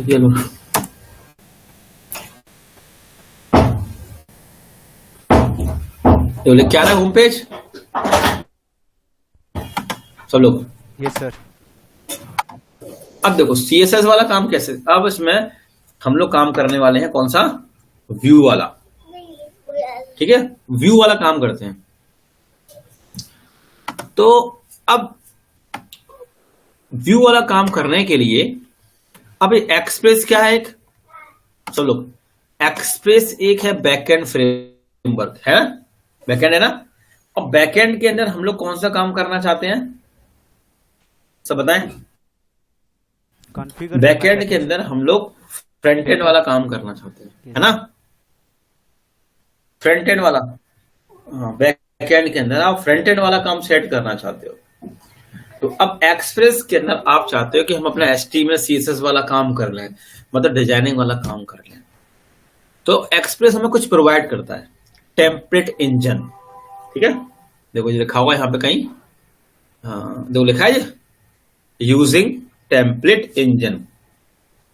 ये लो। ये बोले क्या रहा होम पेज सब लोग। Yes sir. अब देखो सीएसएस वाला काम कैसे, अब इसमें हम लोग काम करने वाले हैं कौन सा, व्यू वाला। ठीक है, व्यू वाला काम करते हैं। तो अब व्यू वाला काम करने के लिए अब एक्सप्रेस क्या है, एक सब लोग, एक्सप्रेस एक है बैकएंड फ्रेमवर्क है, बैकएंड है ना। अब बैकएंड के अंदर हम लोग कौन सा काम करना चाहते हैं, सब बताएं। कॉन्फ़िगर बैकएंड के अंदर हम लोग फ्रंट एंड वाला काम करना चाहते हैं, है ना। फ्रंट एंड वाला, हाँ, बैकएंड के अंदर आप फ्रंट एंड वाला काम सेट करना चाहते हो। तो अब एक्सप्रेस के अंदर आप चाहते हो कि हम अपना HTML CSS वाला काम कर लें, मतलब डिजाइनिंग वाला काम कर लें। तो एक्सप्रेस हमें कुछ प्रोवाइड करता है, टेम्पलेट इंजन। ठीक है, देखो ये लिखा हुआ है यहाँ पे कहीं, हाँ देखो लिखा है यूजिंग टेम्पलेट इंजन।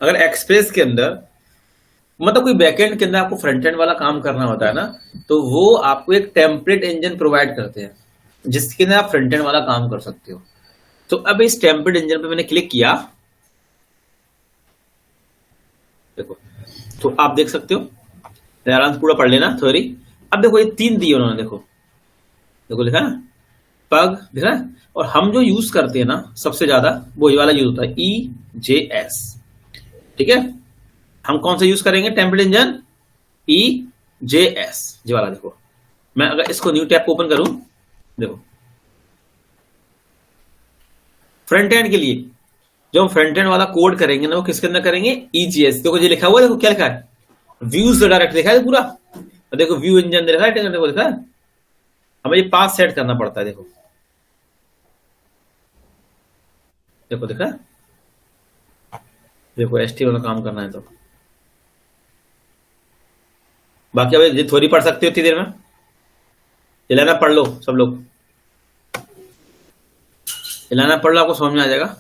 अगर एक्सप्रेस के अंदर मतलब कोई बैकएंड के अंदर आपको फ्रंट एंड वाला काम करना होता है ना, तो वो आपको एक टेम्पलेट इंजन प्रोवाइड करते हैं जिसके अंदर आप फ्रंट एंड वाला काम कर सकते हो। तो अब इस टेम्पलेट इंजन पे मैंने क्लिक किया, देखो तो आप देख सकते हो, आराम से पूरा पढ़ लेना थ्योरी। अब देखो ये 3 दिए उन्होंने, देखो देखो लिखा ना पग, दिख रहा है। और हम जो यूज करते हैं ना सबसे ज्यादा वो ये वाला यूज होता है EJS। ठीक है, हम कौन सा यूज करेंगे टेम्पलेट इंजन, EJS ये वाला। देखो मैं अगर इसको न्यू टैब ओपन करूं, देखो फ्रंट एंड के लिए जो हम फ्रंट एंड वाला कोड करेंगे ना वो किसके अंदर करेंगे, EJS। देखो ये लिखा हुआ है, देखो क्या लिखा है, व्यूज डायरेक्ट लिखा है पूरा। और देखो व्यू इंजन लिखा है, देखो लिखा है। हमें ये पास सेट करना पड़ता है, देखो देखो देखा, देखो HTML वाला काम करना है तो बाकी अब ये थोड़ी पढ़ सकते हो इतनी देर में, ये लाना पढ़ लो सब लोग, ये लाना पढ़ लो, आपको समझ में आ जाएगा।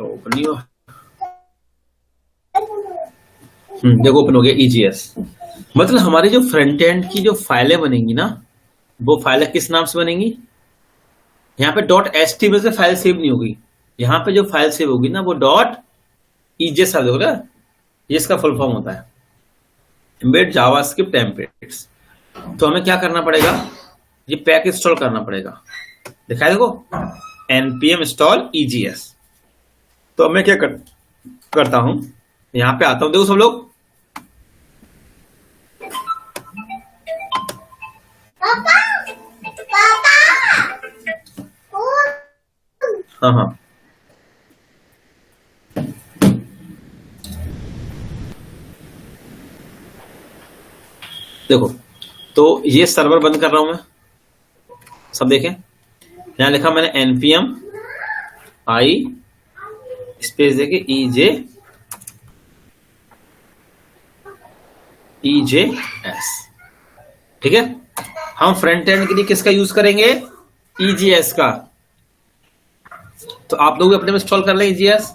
ओपन नहीं हुआ, देखो ओपन हो गया EJS। मतलब हमारी जो फ्रंट एंड की जो फाइलें बनेंगी ना, वो फाइलें किस नाम से बनेंगी, यहाँ पे .html से फाइल सेव नहीं होगी, यहाँ पे जो फाइल सेव होगी ना वो .EJS होगा। ये इसका फुल फॉर्म होता है एम्बेड जावास्क्रिप्ट टेम्पलेट्स। तो हमें क्या करना पड़ेगा, ये पैक इंस्टॉल करना पड़ेगा, दिखाई देखो npm install EJS। तो मैं क्या करता हूं, यहां पे आता हूं, देखो सब लोग, हाँ हाँ देखो, तो ये सर्वर बंद कर रहा हूं मैं, सब देखें। यहां लिखा मैंने npm i स्पेस देके EJS। ठीक है, हम फ्रंट एंड के लिए किसका यूज करेंगे, EJS का। तो आप लोग अपने में इंस्टॉल कर लें EJS।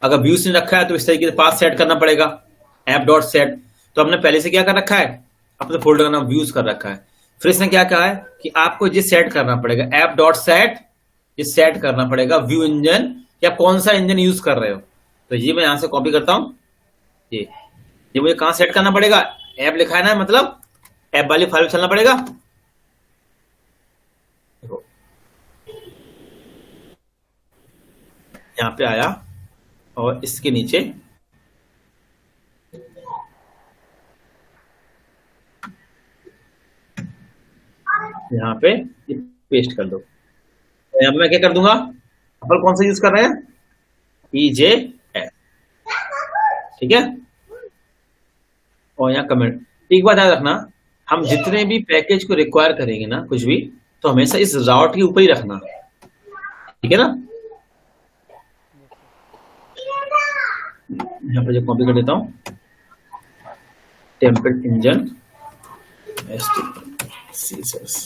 अगर व्यूज नहीं रखा है तो इस तरीके से पास सेट करना पड़ेगा, app.set। तो हमने पहले से क्या कर रखा है, अपने फोल्डर का नाम व्यूज कर रखा है। फिर इसने क्या कहा है कि आपको ये सेट करना पड़ेगा app.set, ये सेट करना पड़ेगा व्यू इंजन, या कौन सा इंजन यूज कर रहे हो। तो ये मैं यहां से कॉपी करता हूं, ये मुझे कहां सेट करना पड़ेगा, ऐप लिखा है ना, मतलब ऐप वाली फाइल चलना पड़ेगा। देखो यहां पे आया और इसके नीचे यहां पे पेस्ट कर दो। यहां पे मैं क्या कर दूंगा, अपन कौन सा यूज कर रहे हैं, EJS। ठीक है, और यहाँ कमेंट, एक बात याद रखना, हम जितने भी पैकेज को रिक्वायर करेंगे ना कुछ भी, तो हमेशा इस राउट के ऊपर ही रखना, ठीक है ना। यहाँ पर जो कॉपी कर देता हूँ, टेम्पलेट इंजन सीसर्स,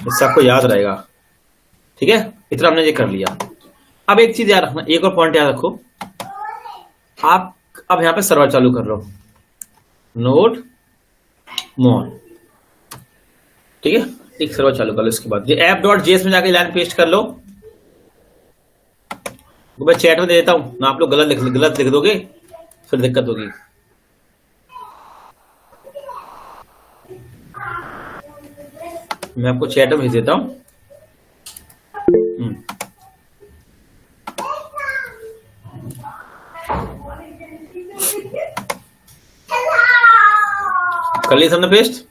इससे आपको याद रहेगा, ठीक है। इतना हमने ये कर लिया। अब एक चीज याद रखना, एक और पॉइंट याद रखो, आप अब यहाँ पे सर्वर चालू कर लो, नोड मोन, ठीक है। एक सर्वर चालू कर लो, इसके बाद ये app.js में जाके लाइन पेस्ट कर लो। तो मैं चैट में दे देता हूं ना, आप लोग गलत लिख दोगे फिर दिक्कत होगी। मैं आपको चैट में भेज देता हूं। कर लिया सबने पेस्ट,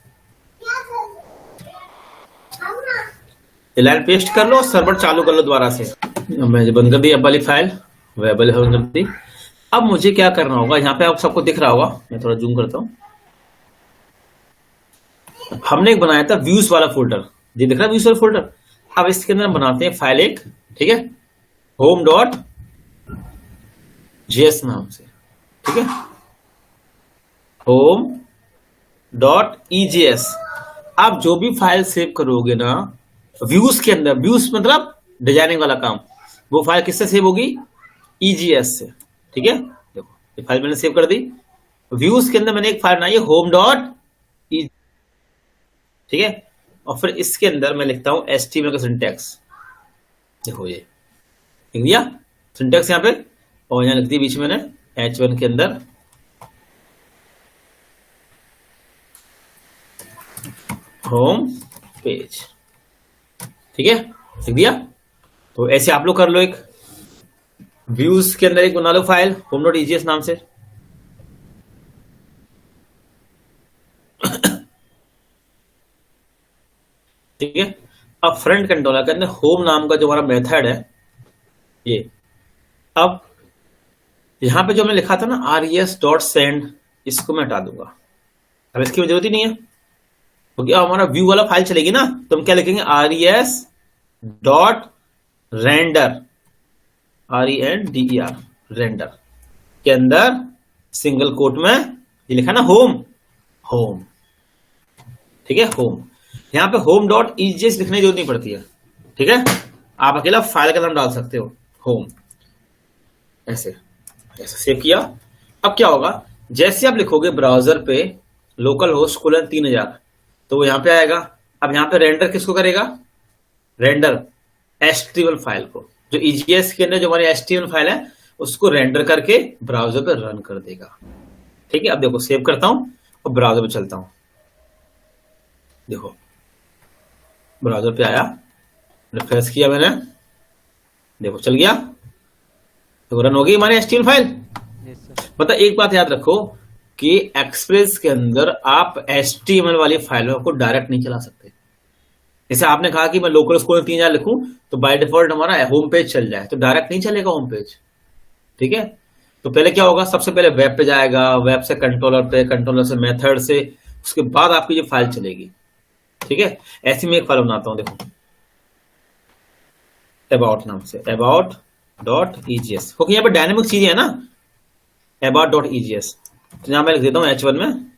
लाइन पेस्ट कर लो, सर्वर चालू कर लो दोबारा से। मैं बंद कर दी अब वाली फाइल, वेबल बंद कर दी। अब मुझे क्या करना होगा, यहाँ पे आप सबको दिख रहा होगा, मैं थोड़ा जूम करता हूं। हमने एक बनाया था व्यूज वाला फोल्डर, ये दिख रहा है व्यूज वाला फोल्डर। अब इसके अंदर बनाते हैं फाइल एक, ठीक है, home.js नाम से, ठीक है, home.ejs। आप जो भी फाइल सेव करोगे ना व्यूज के अंदर, व्यूज मतलब डिजाइनिंग वाला काम, वो फाइल किससे सेव होगी, ईजीएस से, ठीक है। देखो ये फाइल मैंने सेव कर दी, व्यूज के अंदर मैंने एक फाइल बनाई है home.e, ठीक है। और फिर इसके अंदर मैं लिखता हूं HTML का सिंटैक्स, देखो ये लिख दिया सिंटैक्स यहाँ पे, और यहाँ लिख दी बीच में मैंने H1 के अंदर होम पेज, ठीक है, लिख दिया। तो ऐसे आप लोग कर लो, एक व्यूज के अंदर एक बना लो फाइल home.ejs नाम से, ठीक है। अब फ्रंट कंट्रोलर के अंदर होम नाम का जो हमारा मेथड है ये, अब यहां पे जो मैंने लिखा था ना res.send, इसको मैं हटा दूंगा, अब इसकी जरूरत ही नहीं है, क्योंकि अब हमारा व्यू वाला फाइल चलेगी ना, तो हम क्या लिखेंगे res.render, RENDER, रेंडर के अंदर सिंगल कोट में ये लिखा ना होम, ठीक है, होम। यहां पे home.ejs लिखने की जरूरत नहीं पड़ती है, ठीक है, आप अकेला फाइल का नाम डाल सकते हो होम, ऐसे सेव किया। अब क्या होगा, जैसे आप लिखोगे ब्राउजर पे लोकल होस्ट कोलन 3000, तो वो यहां पे आएगा। अब यहां पे रेंडर किसको करेगा, रेंडर HTML फाइल को, जो EJS के अंदर जो हमारी HTML फाइल है उसको रेंडर करके ब्राउजर पे रन कर देगा, ठीक है। अब देखो सेव करता हूं और ब्राउजर पे चलता हूं, देखो ब्राउजर पे आया, रिफ्रेश किया मैंने, देखो चल गया, तो रन हो गई हमारी HTML फाइल। मतलब एक बात याद रखो कि एक्सप्रेस के अंदर आप HTML वाली फाइलों को डायरेक्ट नहीं चला सकते। जैसे आपने कहा कि मैं लोकल स्कोर 3000 लिखूं तो बाय डिफॉल्ट हमारा होम पेज चल जाए, तो डायरेक्ट नहीं चलेगा होम पेज, ठीक है। तो पहले क्या होगा, सबसे पहले वेब पे जाएगा, वेब से कंट्रोलर पे, कंट्रोलर से मेथड से, उसके बाद आपकी जो फाइल चलेगी, ठीक है। ऐसी में एक फाइल बनाता हूं, देखो अबाउट नाम से, about.ejs, क्योंकि यहाँ पे डायनेमिक चीजें है ना, about.ejs, तो यहां मैं लिख देता हूं H1 में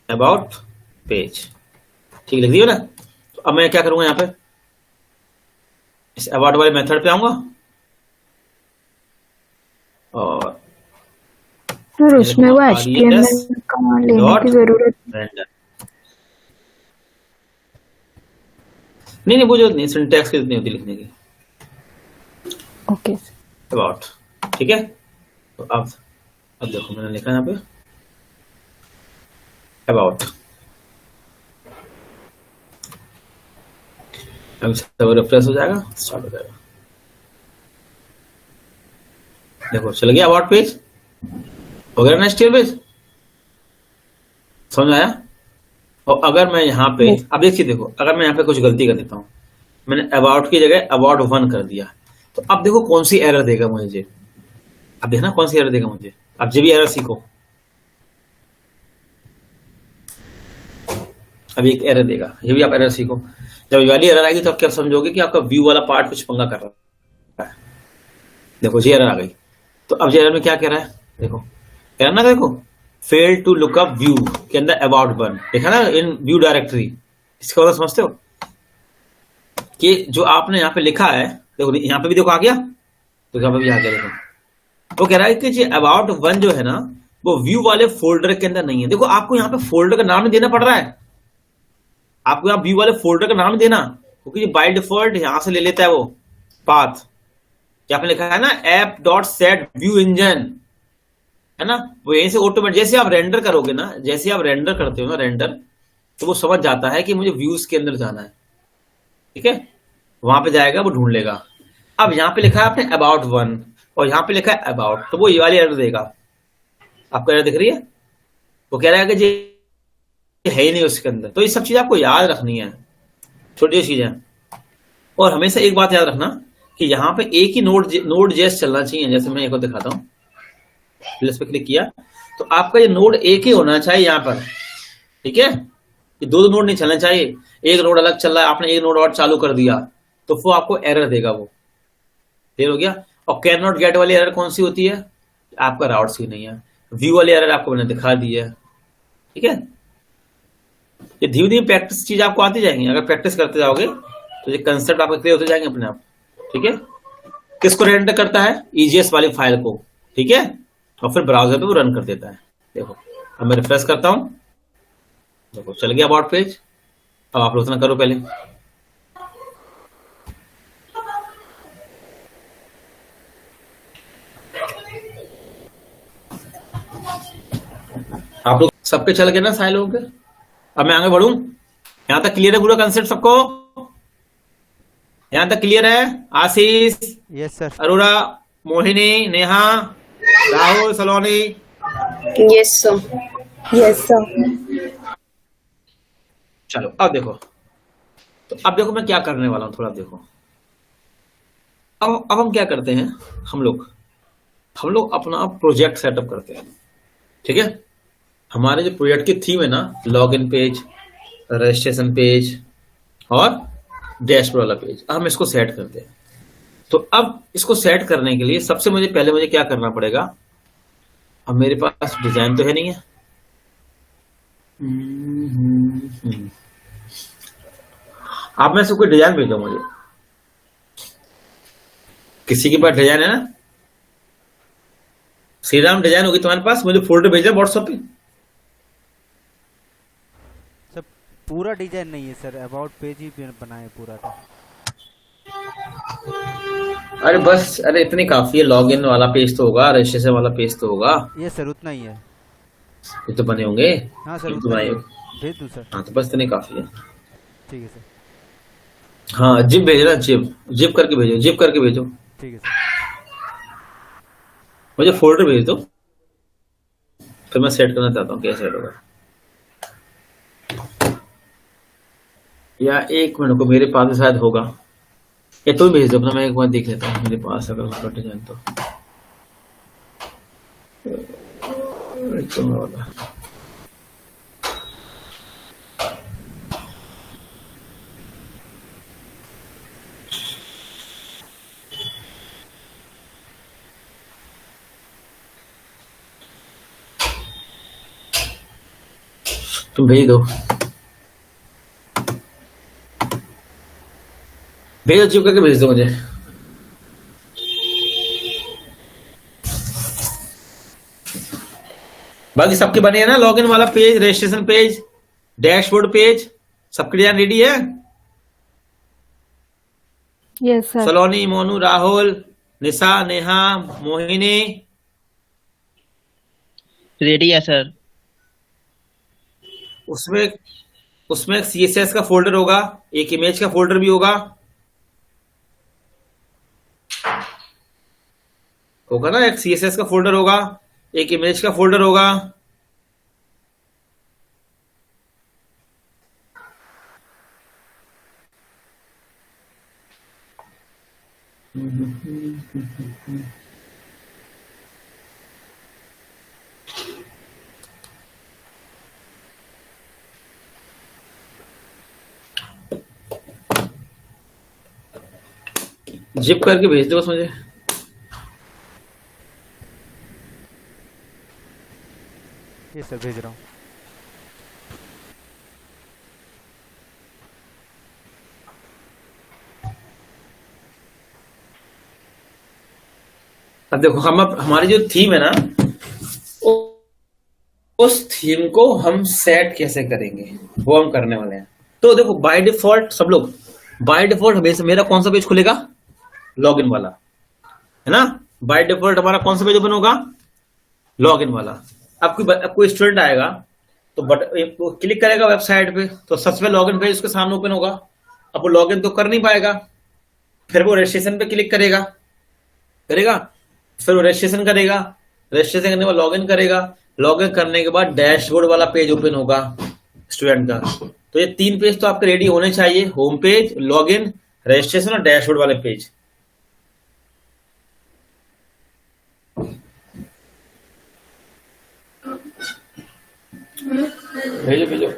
अबाउट पेज, ठीक लिख दिया ना। तो अब मैं क्या करूंगा, यहां पे इस अबाउट वाले मेथड पे आऊंगा और उसमें वो HTML कमांड लेने की जरूरत नहीं, वो जरूरत नहीं, सिंटैक्स की नहीं होती लिखने की, ओके, अबाउट, ठीक है। तो अब देखो मैंने लिखा यहाँ पे अबाउट, अब सर्वर रिफ्रेश हो जाएगा, स्टार्ट हो जाएगा, देखो चल गया अबाउट पेज, हो गया ना HTML पेज, समझ आया। और अगर मैं यहाँ पे अब देखिए, देखो अगर मैं यहाँ पे कुछ गलती कर देता हूँ, मैंने अबाउट की जगह अबाउट 1 कर दिया, तो अब देखो कौन सी एरर देगा मुझे, अब देखना कौन सी एरर देगा मुझे, अब जो भी एरर सीखो, अभी एक एरर देगा, ये भी आप एरर सीखो। जब ये वाली एरर आएगी तो आप क्या समझोगे कि आपका व्यू वाला पार्ट कुछ पंगा कर रहा है। देखो ये एरर आ गई, तो अब ये एरर में क्या कह रहा है, देखो एरर ना, देखो fail to look up view के अंदर अबाउट वन, देखा ना इन व्यू डायरेक्टरी। इसका मतलब समझते हो कि जो आपने यहाँ पे लिखा है, देखो यहाँ पे भी देखो आ गया, तो यहाँ पे भी आ गया। देखो वो कह रहा है कि जो अबाउट वन जो है ना, वो व्यू वाले फोल्डर के अंदर नहीं है। देखो आपको यहाँ पे फोल्डर का नाम नहीं देना पड़ रहा है, आपको यहाँ व्यू वाले फोल्डर का नाम नहीं देना, क्योंकि बाय डिफॉल्ट यहां से ले लेता है वो पाथ। क्या आपने लिखा है ना, app dot set view engine, है ना, वो यहीं से ऑटोमेटिक, जैसे आप रेंडर करोगे ना, जैसे आप रेंडर करते हो ना रेंडर, तो वो समझ जाता है कि मुझे व्यूज के अंदर जाना है, ठीक है, वहां पे जाएगा, वो ढूंढ लेगा। अब यहाँ पे लिखा है आपने अबाउट वन, और यहाँ पे लिखा है अबाउट, तो वो ये वाली एरर देगा। आपको एरर दिख रही है, वो कह रहा है कि जी है ही नहीं उसके अंदर। तो ये सब चीज आपको याद रखनी है, छोटी चीजें। और हमेशा एक बात याद रखना कि यहाँ पे एक ही नोड जेस चलना चाहिए। जैसे मैं एक और दिखाता हूँ, प्लस पे क्लिक किया तो आपका ये नोड एक ही होना चाहिए यहाँ पर, ठीक है, ये दो नोड नहीं चलना चाहिए। एक नोड अलग चल रहा है, आपने एक नोड और चालू कर दिया तो वो आपको एरर देगा, वो क्लियर हो गया। और कैन नॉट गेट वाली एरर कौन सी होती है, आपका राउट सी नहीं है। व्यू वाली एरर आपको मैंने दिखा दी है, ठीक है। ये धीरे धीरे प्रैक्टिस चीज आपको आती जाएंगी, अगर प्रैक्टिस करते जाओगे तो ये कंसेप्ट आपके क्लियर होते जाएंगे अपने आप, ठीक है। किसको रेंडर करता है, ईजीएस वाली फाइल को, ठीक है, और फिर ब्राउजर पे वो रन कर देता है। देखो अब मैं रिफ्रेश करता हूं, देखो चल गया अबाउट पेज। अब आप लोग इतना करो पहले, आप लोग सबके चल गए ना सारे लोगों के। अब मैं आगे बढ़ूं, यहां तक क्लियर है पूरा कंसेप्ट सबको, यहां तक क्लियर है। आशीष, यस सर। अरोरा, मोहिनी, नेहा, राहुल, सलोनी, यस सर। Yes sir. चलो अब देखो, तो अब देखो मैं क्या करने वाला हूं, थोड़ा देखो। अब हम क्या करते हैं, हम लोग अपना प्रोजेक्ट सेटअप करते हैं, ठीक है। हमारे जो प्रोजेक्ट की थीम है ना, लॉगिन पेज, रजिस्ट्रेशन पेज और डैशबोर्ड वाला पेज, हम इसको सेट करते हैं। तो अब इसको सेट करने के लिए सबसे मुझे क्या करना पड़ेगा, अब मेरे पास डिजाइन तो है नहीं है, आप में से कोई डिजाइन भेजो मुझे, किसी के पास डिजाइन है ना, श्री राम डिजाइन होगी तुम्हारे पास, मुझे फोल्डर भेजना व्हाट्सएप पे। सर पूरा डिजाइन नहीं है सर, अबाउट पेज ही बनाए पूरा था। अरे बस, अरे इतनी काफी है, लॉगिन वाला पेज तो होगा, रजिस्ट्रेशन वाला पेज तो होगा, ये सर उतना ही है। ये तो बने होंगे। हाँ सर एक उतना ही बनाए, है, भेज दूँ सर। हाँ तो बस इतनी काफी है। ठीक है सर। हाँ जिप भेजना, जिप करके भेजो, जिप करके भेजो। ठीक है सर। मुझे फोल्डर भेज दो, फिर मैं सेट करना चाहता हूँ कैसे सेट होगा। या एक मिनट को, मेरे पास शायद होगा, या तुम भेज दो अपना, मैं एक बार देख लेता हूँ मेरे पास अगर होगा डिजाइन तो। होगा तुम भेज दो, भेजो, जिप करके भेज दो मुझे। बाकी सबके बने हैं ना, लॉगिन वाला page, registration page, dashboard page, सबके डिजाइन रेडी है। Yes sir. Saloni, Monu, Rahul, Nisha, Neha, Mohini, ready है सर। उसमें उसमें एक सीएसएस का फोल्डर होगा, एक इमेज का फोल्डर भी होगा ना, एक सीएसएस का फोल्डर होगा, एक इमेज का फोल्डर होगा। जिप करके भेज दो बस मुझे। ये सर भेज रहा हूँ। अब देखो हमारी जो थीम है ना, उस थीम को हम सेट कैसे करेंगे वो हम करने वाले हैं। तो देखो बाय डिफॉल्ट सब लोग, बाय डिफॉल्ट हमेशा मेरा कौन सा पेज खुलेगा? लॉगिन वाला, है ना। बाय डिफॉल्ट हमारा कौन सा पेज ओपन होगा? लॉगिन वाला। अब कोई स्टूडेंट आएगा तो वो क्लिक करेगा वेबसाइट पे, तो सबसे पहले लॉगिन पेज उसके सामने ओपन होगा। अब वो लॉगिन तो कर नहीं पाएगा, फिर वो रजिस्ट्रेशन पे क्लिक करेगा, फिर वो रजिस्ट्रेशन करेगा, रजिस्ट्रेशन करने के बाद लॉगिन करेगा, लॉगिन करने के बाद डैशबोर्ड वाला पेज ओपन होगा स्टूडेंट का। तो ये 3 पेज तो आपके रेडी होने चाहिए, होम पेज, लॉगिन, रजिस्ट्रेशन और डैशबोर्ड वाले पेज। भेजो भेजो।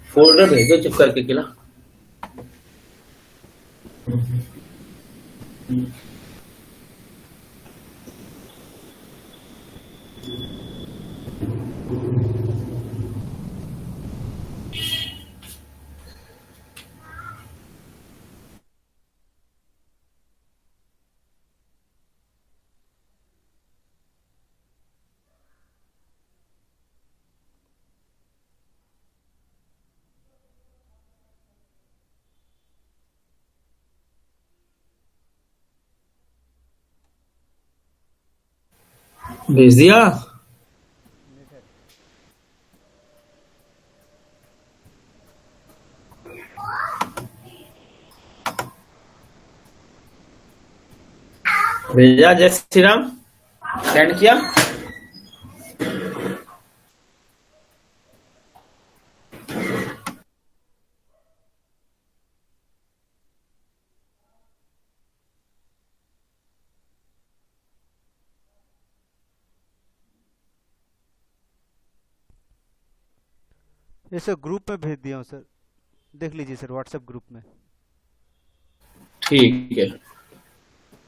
फोल्डर भेज दो चिप करके किला। भेज दिया। भेजा, जय श्री राम। सेंड किया। ये सर ग्रुप में भेज दिया हूँ सर, देख लीजिए सर व्हाट्सएप ग्रुप में। ठीक है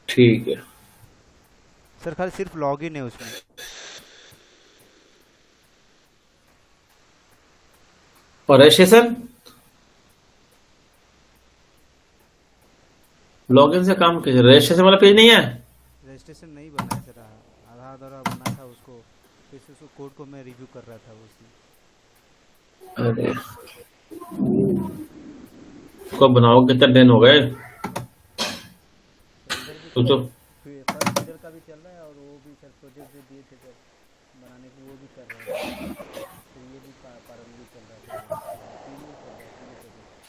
ठीक है। सर खाली सिर्फ लॉगिन है उसमें। और रजिस्ट्रेशन? लॉगिन से काम कीजिए, रजिस्ट्रेशन वाला पेज नहीं है। रजिस्ट्रेशन नहीं बना है सर, आधार बना था उसको, फिर से उसको कोड को मैं रिव्यू कर रहा था उसमें। अरे कब बनाओ, कितना दिन हो गए? सोचो। फर्स्ट फीडर का भी चल रहा है और वो भी सर प्रोजेक्ट जो दिए थे सर बनाने की वो भी कर रहे हैं, तो ये भी पारल भी चल रहा है सर, तीनों चल रहा है, तीनों प्रोजेक्ट।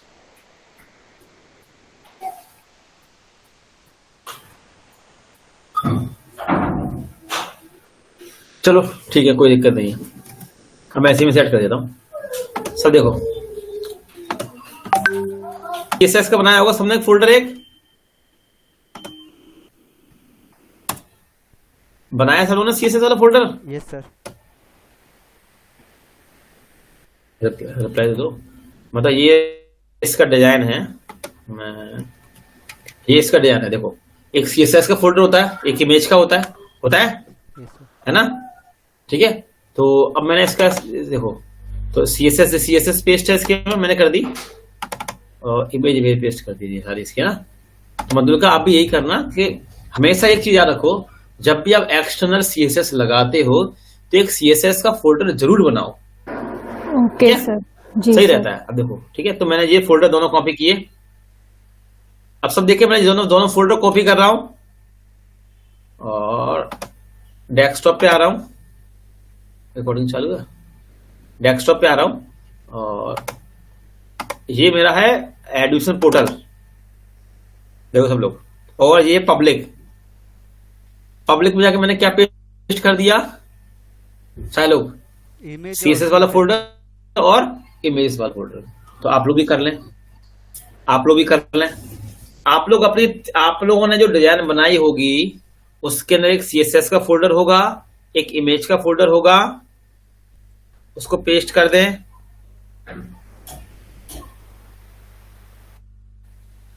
चलो ठीक है, कोई दिक्कत नहीं है, हम ऐसे में सेट कर देता हूँ। सब देखो CSS का बनाया होगा सबने फोल्डर, एक बनाया सर उन्होंने CSS वाला फोल्डर। Yes sir. रिप्लाई दे दो। मतलब ये इसका डिजाइन है, ये इसका डिजाइन है। देखो एक CSS का फोल्डर होता है, एक इमेज का होता है यस सर। है ना। ठीक है, तो अब मैंने इसका देखो, तो CSS पेस्ट है इसके में मैंने कर दी, और इमेज पेस्ट कर दी सारी इसकी, ना। तो मतलब का आप भी यही करना कि हमेशा एक चीज याद रखो, जब भी आप एक्सटर्नल CSS लगाते हो तो एक CSS का फोल्डर जरूर बनाओ। ओके सर, जी सही सर। रहता है। अब देखो ठीक है, तो मैंने ये फोल्डर दोनों कॉपी किए। अब सब देखिए, मैं दोनों फोल्डर कॉपी कर रहा हूं और डेस्कटॉप पे आ रहा हूं। रिकॉर्डिंग चालू है। डेस्कटॉप पे आ रहा हूं और ये मेरा है एडमिशन पोर्टल, देखो सब लोग। और ये पब्लिक में जाके मैंने क्या पेस्ट कर दिया सारे लोग? CSS वाला फोल्डर और इमेज वाला फोल्डर। तो आप लोग भी कर लें, आप लोगों ने जो डिजाइन बनाई होगी उसके अंदर एक CSS का फोल्डर होगा एक इमेज का फोल्डर होगा, उसको पेस्ट कर दें।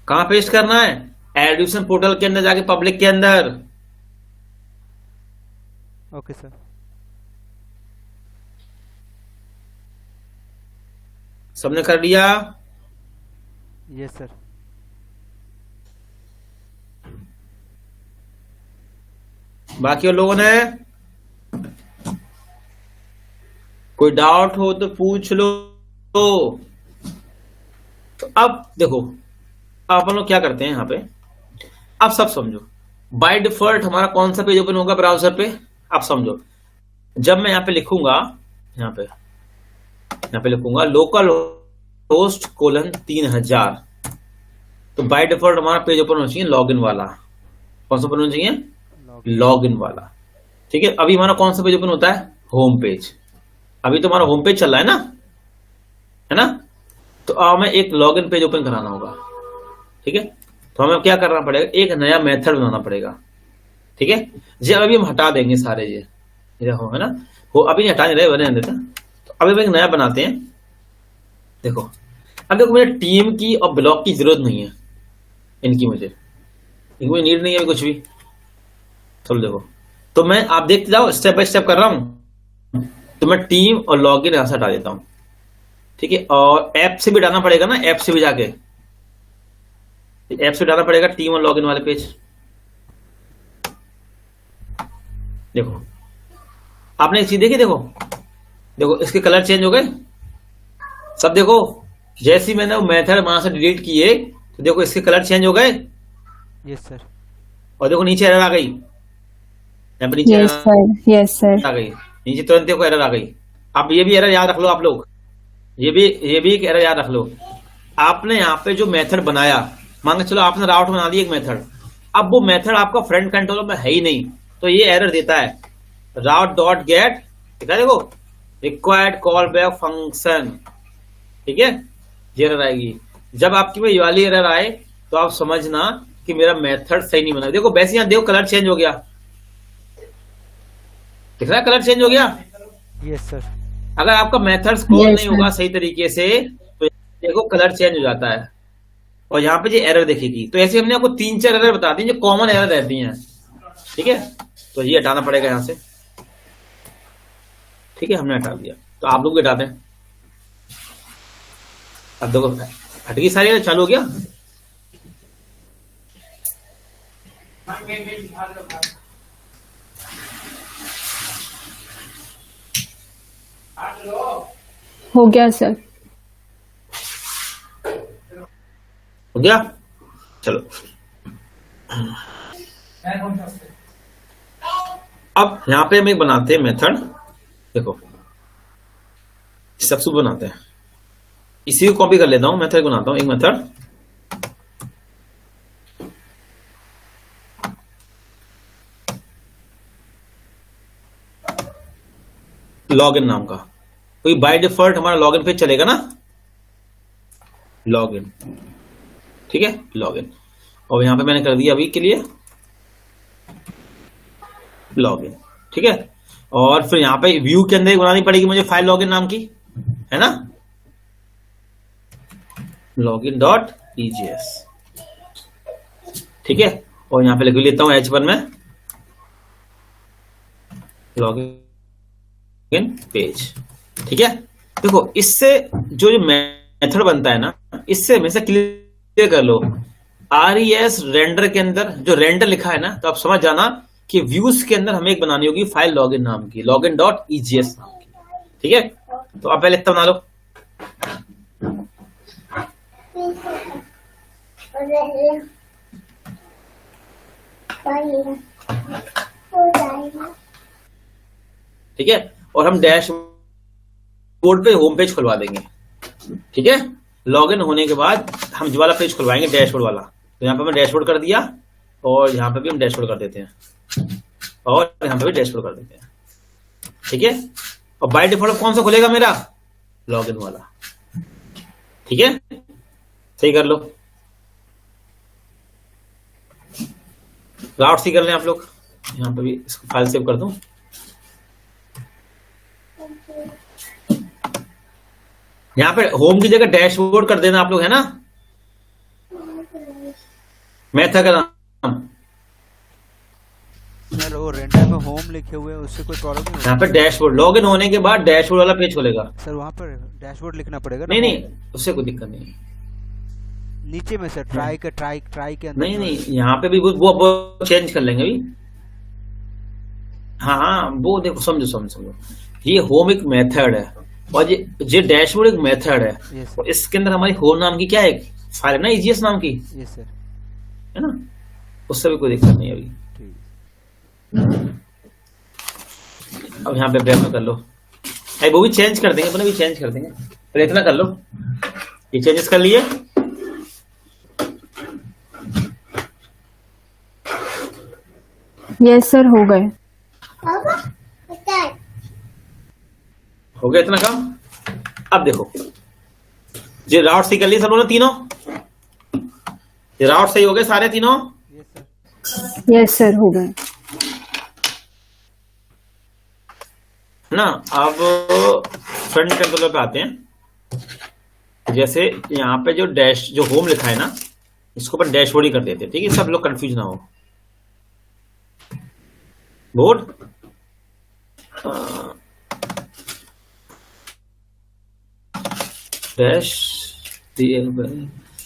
कहां पेस्ट करना है? एडुकेशन पोर्टल के अंदर जाके पब्लिक के अंदर। Okay sir. सबने कर लिया? Yes sir. बाकी और लोगों ने कोई डाउट हो तो पूछ लो। तो अब देखो, अब अपन लोग क्या करते हैं यहां पे, अब सब समझो। बाय डिफॉल्ट हमारा कौन सा पेज ओपन होगा ब्राउजर पे? आप समझो, जब मैं यहां पे लिखूंगा, यहां पे लिखूंगा लोकल होस्ट कोलन 3000, तो बाय डिफॉल्ट हमारा पेज ओपन होना चाहिए लॉगिन वाला। कौन सा ओपन होना चाहिए? लॉगिन वाला। ठीक है, अभी हमारा कौन सा पेज ओपन होता है? Home page. अभी तो हमारा होम पेज चल रहा है ना, है ना? तो हमें एक लॉगिन पेज ओपन कराना होगा। ठीक है, तो हमें क्या करना पड़ेगा? एक नया मेथड बनाना पड़ेगा। ठीक है जी, अभी हम हटा देंगे सारे ये हो, है ना? वो अभी हटा नहीं रहे, बने देते। तो अभी हम एक नया बनाते हैं। देखो, अब देखो, मुझे टीम की और ब्लॉक की जरूरत नहीं है, इनकी मुझे नीड नहीं है कुछ भी। चलो देखो, तो मैं, आप देखते जाओ, स्टेप बाय स्टेप कर रहा हूं। तो मैं टीम और लॉगिन यहां से हटा देता हूं। ठीक है, और ऐप से भी डालना पड़ेगा ना, ऐप से भी जाके ऐप से डालना पड़ेगा टीम और लॉगिन वाले पेज। देखो, आपने एक चीज देखी, देखो देखो, इसके कलर चेंज हो गए सब। देखो, जैसे ही मैंने वो मेथड वहां से डिलीट किए, तो देखो इसके कलर चेंज हो गए। Yes sir. और देखो नीचे एरर आ गई, यहाँ पर नीचे यस सर, यस सर। आ गई, नीचे तुरंत देखो एरर आ गई। अब ये भी एरर याद रख लो आप लोग, ये भी एक एरर याद रख लो। आपने यहाँ पे जो मेथड बनाया, मान के चलो आपने राउट बना दी एक मेथड, अब वो मेथड आपका फ्रंट कंट्रोलर में है ही नहीं, तो ये एरर देता है राउट डॉट गेट। ठीक है, देखो रिक्वायर्ड कॉल बैक फंक्शन। ठीक है, ये एरर आएगी। जब आपकी में ये वाली एरर आए, तो आप समझना कि मेरा मेथड सही नहीं बना। देखो वैसे यहाँ देखो कलर चेंज हो गया, दिख रहा है कलर चेंज हो गया। Yes sir. अगर आपका मेथड कॉल Yes, नहीं होगा सही तरीके से, तो देखो कलर चेंज हो जाता है, और यहाँ पे जो एरर दिखेगी। तो ऐसे हमने आपको 3-4 एरर बता दी जो कॉमन एरर रहती हैं। ठीक है, तो ये हटाना पड़ेगा यहां से। ठीक है, हमने हटा दिया, तो आप लोग भी हटा दें। अब देखो हट गई सारी, चालू हो गया। हो गया सर। हो गया, चलो। अब यहां पे हम एक बनाते हैं मेथड। देखो सबसे बनाते हैं, इसी को कॉपी कर लेता हूं, मेथड बनाता हूं एक मेथड। लॉगिन नाम का, तो बाय डिफॉल्ट हमारा लॉगिन पेज चलेगा ना, लॉगिन। ठीक है, लॉगिन। और यहां पे मैंने कर दिया अभी के लिए लॉगिन। ठीक है, और फिर यहां पे व्यू के अंदर ही बनानी पड़ेगी मुझे फाइल लॉगिन नाम की, है ना, लॉगिन डॉट ईजीएस। ठीक है, और यहां पे लिख लेता हूं H1 में लॉगिन पेज। ठीक है, देखो इससे जो मेथड बनता है ना, इससे हमेशा क्लियर कर लो। RES रेंडर के अंदर जो रेंडर लिखा है ना, तो आप समझ जाना कि व्यूज के अंदर हमें एक बनानी होगी फाइल लॉगिन नाम की, लॉगिन डॉट ईजीएस नाम की। ठीक है, तो आप पहले इतना बना लो। ठीक है, और हम डैशबोर्ड पे होम पेज खुलवा देंगे। ठीक है, लॉगिन होने के बाद हम जो वाला पेज खुलवाएंगे डैशबोर्ड वाला, तो यहाँ पे मैं डैशबोर्ड कर दिया, और यहाँ पे भी हम डैशबोर्ड कर देते हैं, और यहाँ पे भी डैशबोर्ड कर देते हैं। ठीक है, और बाय डिफॉल्ट कौन सा खुलेगा मेरा? लॉगिन वाला। ठीक है, सही कर लो, राउट सी कर लें आप लोग। यहाँ पे भी इसको फाइल सेव कर दूं। यहाँ पे होम की जगह डैशबोर्ड कर देना आप लोग, है ना, मेथड का नाम। सर वो रेंडर में होम लिखे हुए हैं, उससे कोई प्रॉब्लम नहीं यहाँ पे डैशबोर्ड, लॉग इन होने के बाद डैशबोर्ड वाला पेज खोलेगा। होगा सर? वहाँ पर डैशबोर्ड लिखना पड़ेगा ना? नहीं नहीं, उससे कोई दिक्कत नहीं। नीचे में सर ट्राई के अंदर नहीं नहीं, यहाँ पे भी वो चेंज कर लेंगे अभी। हाँ, वो देखो, समझो, ये होम एक मेथड है और ये डैशबोर्ड एक मेथड है। Yes sir. और इसके अंदर हमारी होम नाम की क्या है, एक फाइल है ना, EGS नाम की, यस सर। है ना, उससे भी कोई दिक्कत नहीं है अभी। ठीक। अब यहाँ पे बैक कर लो, अरे वो भी चेंज कर देंगे, अपने भी चेंज कर देंगे, पर इतना कर लो, ये चेंजेस कर लिए। यस सर, हो गए। हो गया इतना काम। अब देखो, ये राउट सही कर लिए सब लोगों ने तीनों, ये राउट सही हो गए सारे तीनों। Yes sir. यस सर, हो गए। ना अब फ्रंट कंट्रोलर पे आते हैं। जैसे यहाँ पे जो डैश, जो होम लिखा है ना, इसको अपन डैशबोर्ड ही कर देते हैं, ठीक है, सब लोग कंफ्यूज ना हो। बोर्ड डैश,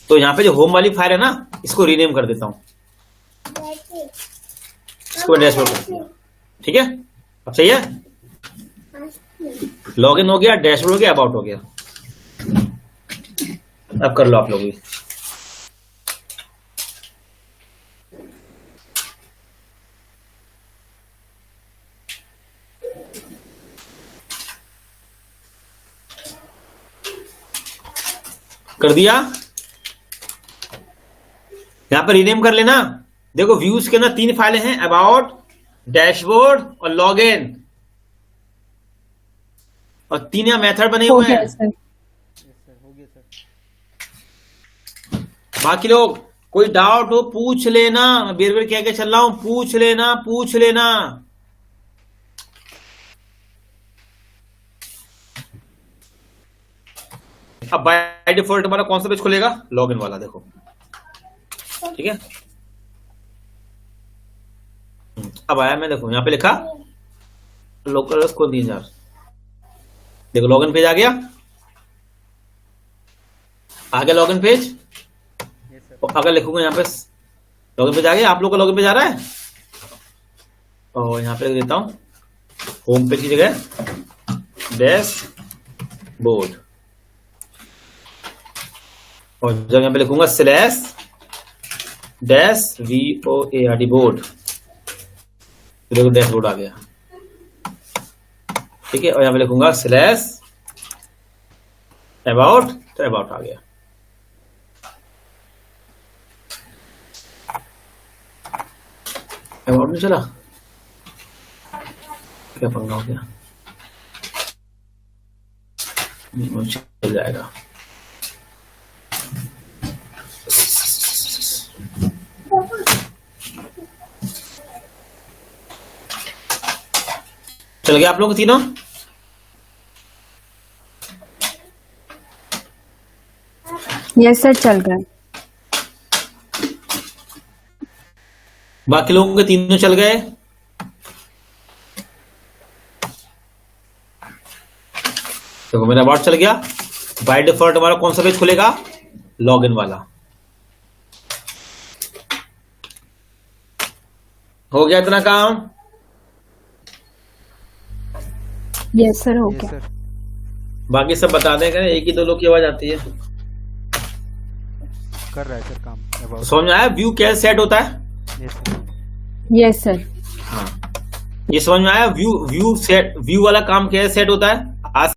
तो यहाँ पे जो होम वाली फाइल है ना, इसको रीनेम कर देता हूँ, इसको डैशबोर्ड कर दिया, ठीक है। अब सही है, लॉगिन हो गया, डैशबोर्ड हो गया, अबाउट हो गया। अब कर लो आप लोग भी। कर दिया, यहां पर रीनेम कर लेना। देखो व्यूज के अंदर 3 फाइलें हैं, अबाउट, डैशबोर्ड और लॉगिन, और 3 यहाँ मेथड बने हो हुए गया हैं। सर। यस सर, हो गया सर। बाकी लोग कोई डाउट हो पूछ लेना, मैं बेर बेर कह के चल रहा हूं, पूछ लेना। अब बाय डिफॉल्ट हमारा कौन सा पेज खुलेगा, लॉगिन वाला, देखो, ठीक है। अब आया, मैं देखो यहाँ पे लिखा लोकल को 3000, देखो लॉगिन पेज आ गया लॉगिन पेज। Yes sir. और अगर लिखूंगा यहाँ पे लॉगिन पेज आ गया, आप लोग का लॉगिन पेज आ रहा है, और यहाँ पे लिख देता हूं होम पेज की जगह डैशबोर्ड, और जब यहाँ पे लिखूंगा स्लैश VOARD बोर्ड, देखो डैशबोर्ड आ गया, ठीक है। और यहाँ पे लिखूंगा स्लैश अबाउट, तो अबाउट आ गया। अबाउट नहीं चला, क्या पंगा हो गया, चल जाएगा। चल गया आप लोग तीनों। यस सर, चल गए। बाकी लोगों के तीनों चल गए। देखो मेरा अबाउट चल गया, बाय डिफॉल्ट हमारा कौन सा पेज खुलेगा, लॉगिन वाला। हो गया इतना काम। यस सर, हो यस गया। सर। बाकी सब बता देंगे, एक ही 2 लोग की आवाज आती है। कर रहा है सर काम अबाउट। समझ में आया व्यू कैसे सेट होता है? Yes sir. Yes sir. हाँ, ये समझ में आया व्यू वाला काम कैसे सेट होता है। आज